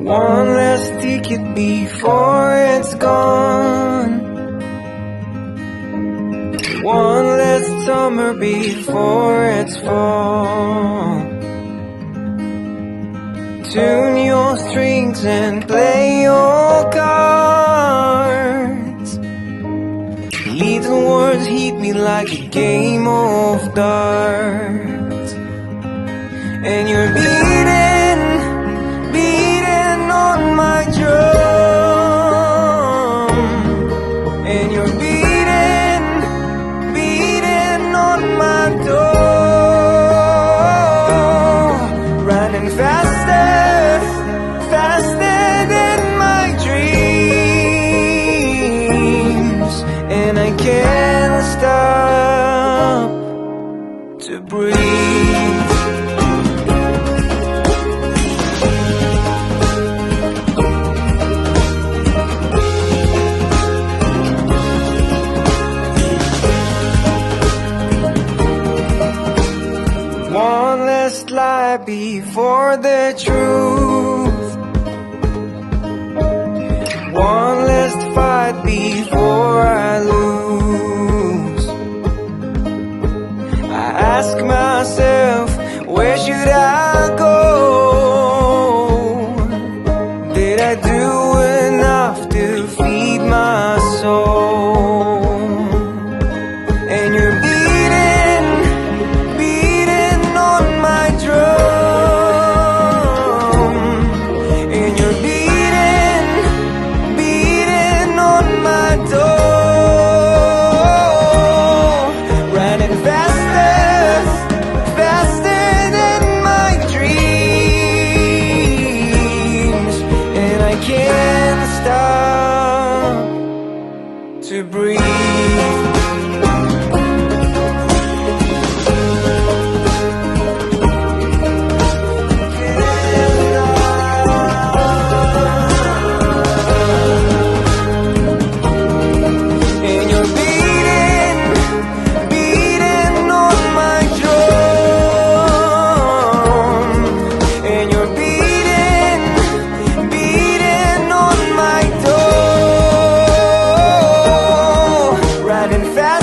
One less ticket before it's gone. One less summer before it's fall. Tune your strings and play your cards. Little words hit me like a game of darts. And you're beating on my drum. And you're beating on my door. Running faster than my dreams. And I can't stop to breathe. One last lie before the truth. One last fight before I lose. I ask myself, where should I